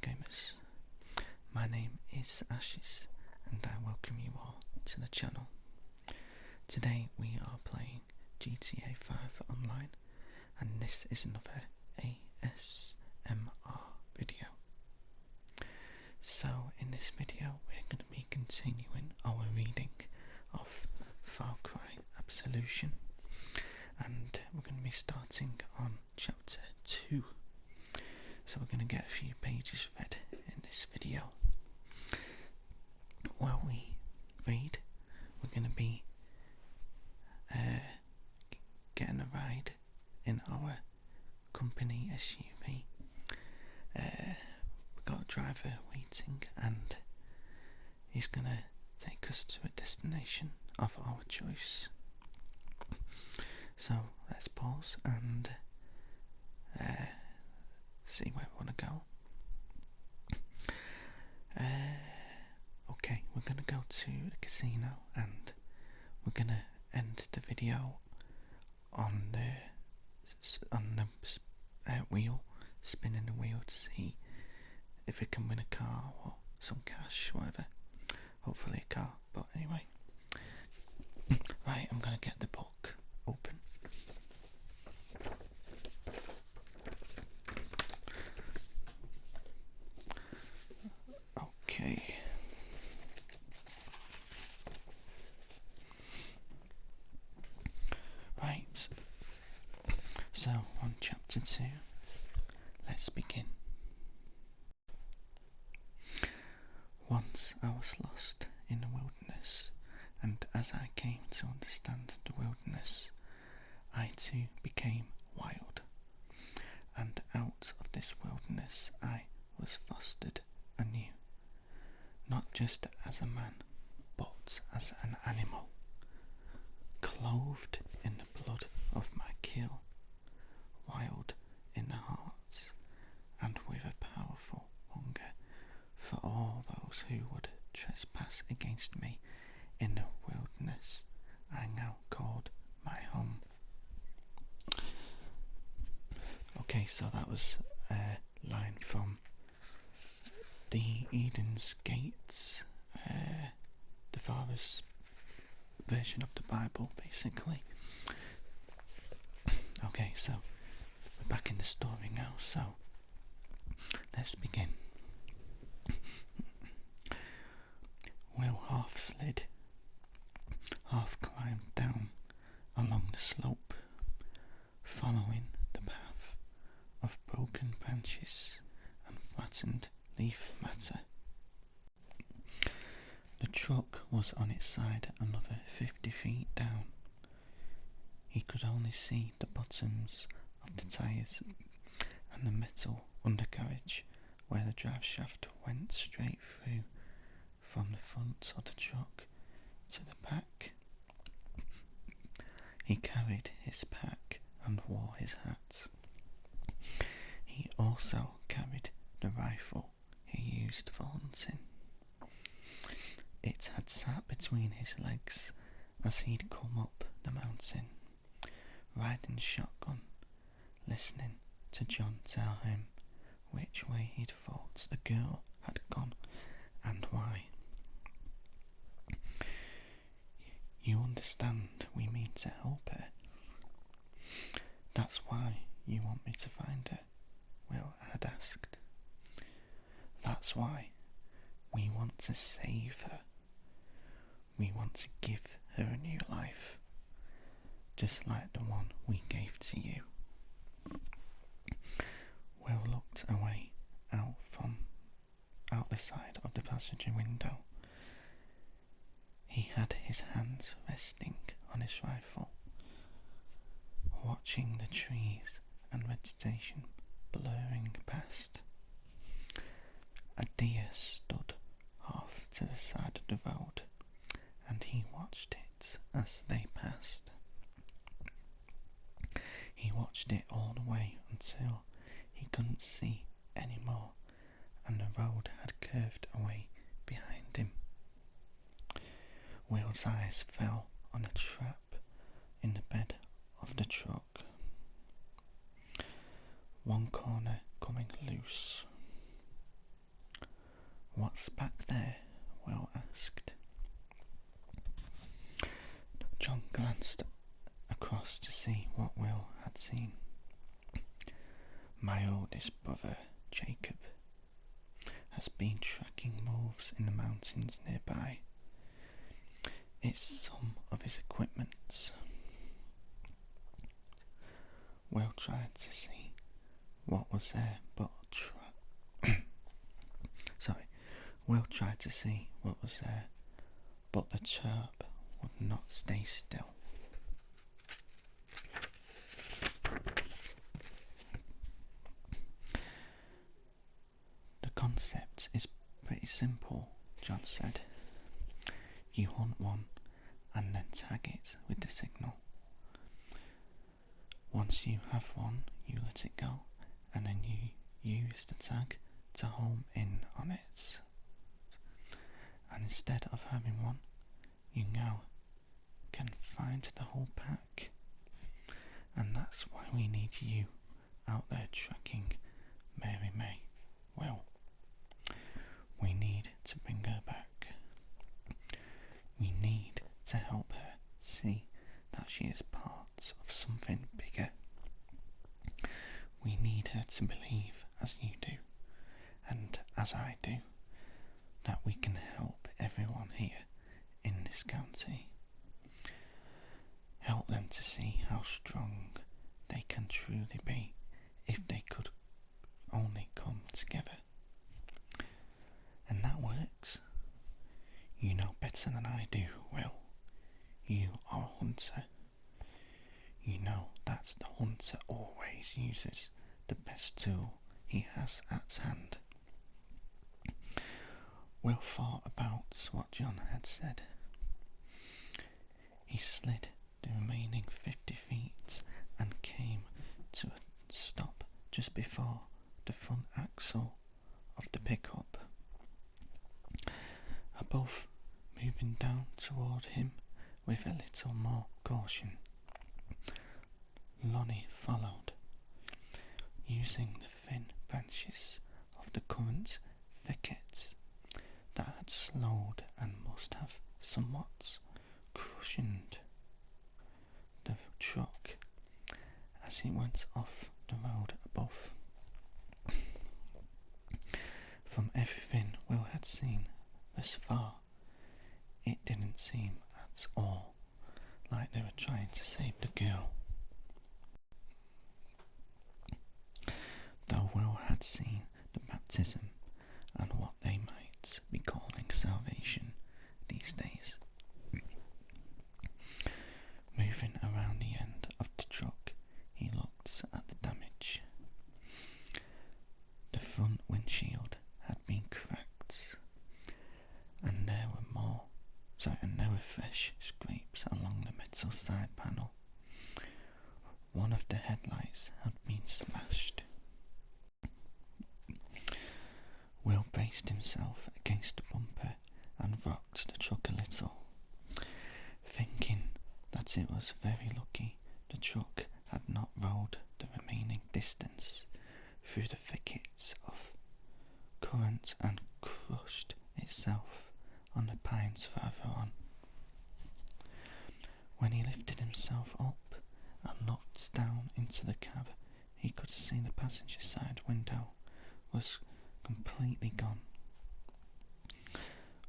gamers, my name is Ashes and I welcome you all to the channel. Today we are playing GTA 5 Online and this is another ASMR video. So in this video we're going to be continuing our reading of Far Cry Absolution and we're going to be starting on chapter 2. So we're going to get a few pages read in this video. While we read, we're going to be getting a ride in our company SUV. We've got a driver waiting and he's going to take us to a destination of our choice. So let's pause and see where we want to go. Okay, we're going to go to the casino and we're going to end the video on the wheel, spinning the wheel to see if we can win a car or some cash, whatever. Hopefully a car, but anyway. Right, I'm going to get the book open. Okay. Right. So, on chapter 2, let's begin. Once I was lost in the wilderness, and as I came to understand the wilderness, I too became wild. And out of this wilderness I was fostered anew. Not just as a man, but as an animal, clothed in the blood of my kill, wild in the hearts, and with a powerful hunger for all those who would trespass against me in the wilderness I now called my home. Okay, so that was a line from the Eden's Gates, the father's version of the Bible, basically. Okay, so we're back in the story now, so let's begin. Will half slid, half climbed down along the slope, following the path of broken branches and flattened leaf matter. The truck was on its side another 50 feet down. He could only see the bottoms of the tyres and the metal undercarriage where the drive shaft went straight through from the front of the truck to the back. He carried his pack and wore his hat. He also carried the rifle he used for hunting. It had sat between his legs as he'd come up the mountain, riding shotgun, listening to John tell him which way he'd thought the girl had gone and why. You understand we mean to help her. That's why you want me to find her, Will had asked. That's why we want to save her. We want to give her a new life, just like the one we gave to you. Will looked away out the side of the passenger window. He had his hands resting on his rifle, watching the trees and vegetation blurring past. A deer stood half to the side of the road, and he watched it as they passed. He watched it all the way until he couldn't see any more, and the road had curved away behind him. Will's eyes fell on a trap in the bed of the truck. One corner coming loose. What's back there? Will asked. John glanced across to see what Will had seen. My oldest brother, Jacob, has been tracking wolves in the mountains nearby. It's some of his equipment. Will tried to see what was there, but Will tried to see what was there, but the chirp would not stay still. The concept is pretty simple, John said. You hunt one and then tag it with the signal. Once you have one, you let it go, and then you use the tag to home in on it. And instead of having one, you now can find the whole pack. And that's why we need you out there tracking Mary May. Well, we need to bring her back. We need to help her see that she is part of something bigger. We need her to believe, as you do, and as I do, that we can help everyone here in this county. Help them to see how strong they can truly be if they could only come together. And that works. You know better than I do, Will. You are a hunter. You know that the hunter always uses the best tool he has at hand. Will thought about what John had said. He slid the remaining 50 feet and came to a stop just before the front axle of the pickup. Above, moving down toward him with a little more caution, Lonnie followed, using the thin branches of the current thickets that had slowed and must have somewhat cushioned the truck as he went off the road above. From everything Will had seen thus far, it didn't seem at all like they were trying to save the girl. Though Will had seen the baptism and what they might be calling salvation these days. Moving around the end of the truck, he looked at the damage. The front windshield had been cracked, and there were fresh scrapes along the metal side panel. One of the headlights had been smashed. Will braced himself against the bumper and rocked the truck a little, thinking that it was very lucky the truck had not rolled the remaining distance through the thickets of current and crushed itself on the pines further on. When he lifted himself up and looked down into the cab, he could see the passenger side window was completely gone.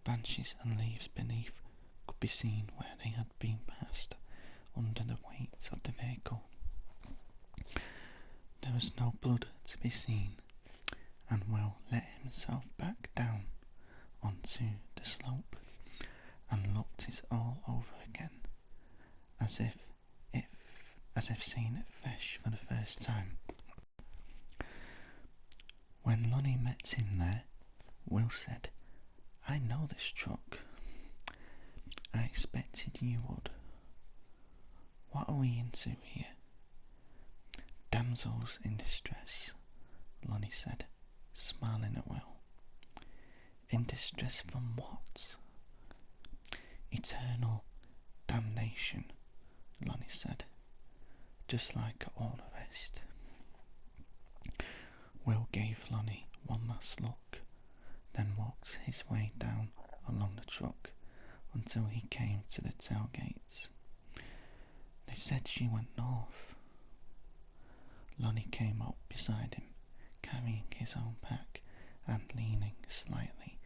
Branches and leaves beneath could be seen where they had been passed under the weight of the vehicle. There was no blood to be seen, and Will let himself back down onto the slope and looked it all over again, as if seeing it fresh for the first time. When Lonnie met him there, Will said, "I know this truck. I expected you would. What are we into here?" "Damsels in distress," Lonnie said, smiling at Will. "In distress from what?" "Eternal damnation," Lonnie said, "just like all the rest." Will gave Lonnie one last look, then walked walked his way down along the truck until he came to the tailgates. They said she went north. Lonnie came up beside him, carrying his own pack and leaning slightly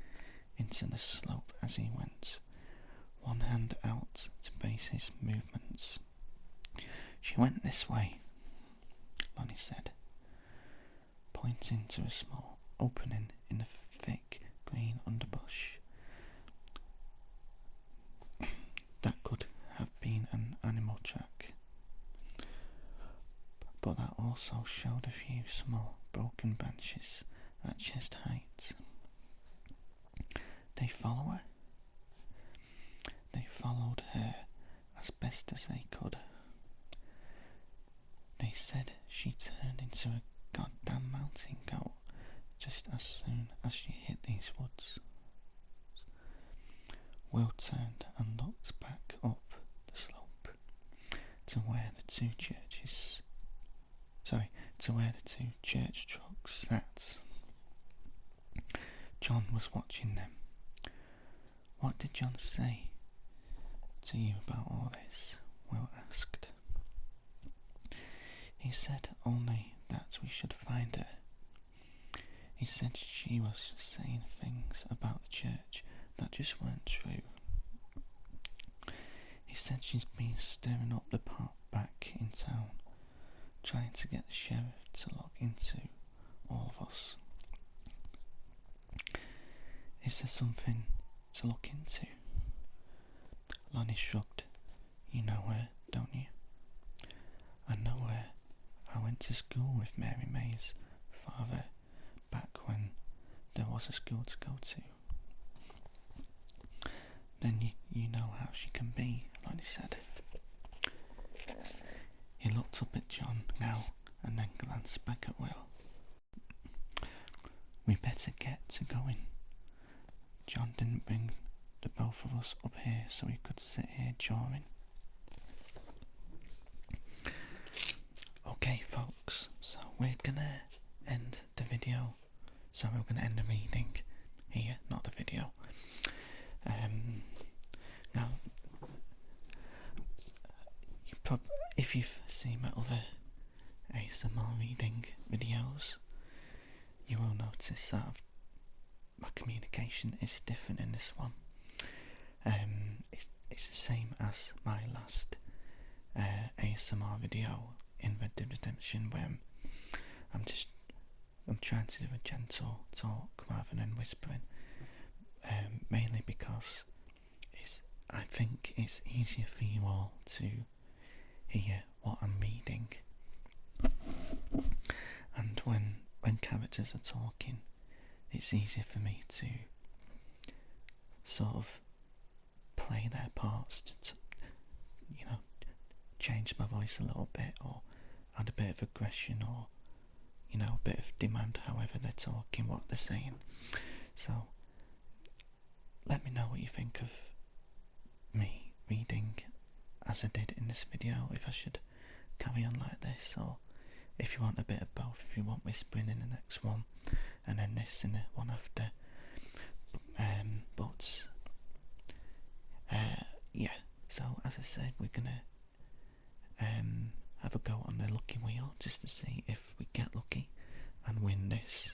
into the slope as he went, one hand out to base his movements. She went this way, Lonnie said, pointing to a small opening in the thick green underbush. That could have been an animal track, but that also showed a few small broken branches at chest height. They follow her? They followed her as best as they could. They said she turned into a goddamn mountain goat just as soon as she hit these woods. Will turned and looked back up the slope to where the two church trucks sat. John was watching them. What did John say to you about all this? Will asked. He said only that we should find her. He said she was saying things about the church that just weren't true. He said she's been stirring up the pot back in town, trying to get the sheriff to look into all of us. Is there something to look into? Lonnie shrugged. You know her, don't you? I know her. I went to school with Mary May's father back when there was a school to go to. Then you know how she can be, Lonnie said. He looked up at John now and then glanced back at Will. We better get to going. John didn't bring the both of us up here so we could sit here jawing. Okay folks, so we're gonna end the video. So we're gonna end the reading here, not the video. Now, if you've seen my other ASMR reading videos, you will notice that my communication is different in this one. It's the same as my last ASMR video in Red Dead Redemption, where I'm trying to do a gentle talk rather than whispering, mainly because I think it's easier for you all to hear what I'm reading, and when characters are talking, it's easier for me to sort of play their parts to change my voice a little bit, or add a bit of aggression, or a bit of demand, however they're talking, what they're saying. So let me know what you think of me reading as I did in this video, if I should carry on like this, or if you want a bit of both, if you want whispering in the next one and then this in the one after. Yeah, so as I said, we're gonna have a go on the lucky wheel just to see if we get lucky and win this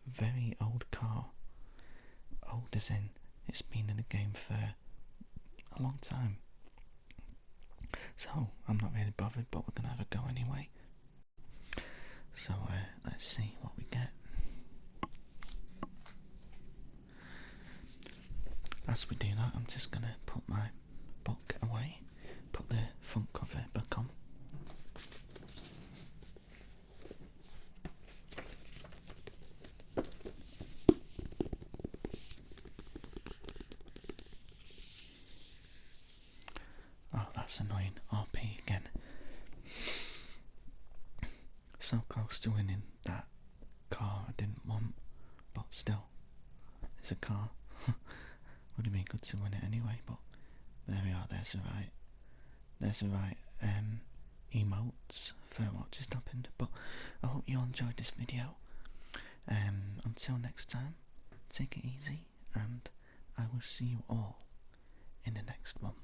very old car. Old as in it's been in the game for a long time. So I'm not really bothered, but we're gonna have a go anyway. So let's see what we get. As we do that, I'm just gonna put my book away, put the front cover back on. Oh, that's annoying. RP again. So close to winning that car I didn't want, but still, it's a car. Would have been good to win it anyway, but there we are. There's the right emotes for what just happened. But I hope you all enjoyed this video. Until next time, take it easy, and I will see you all in the next one.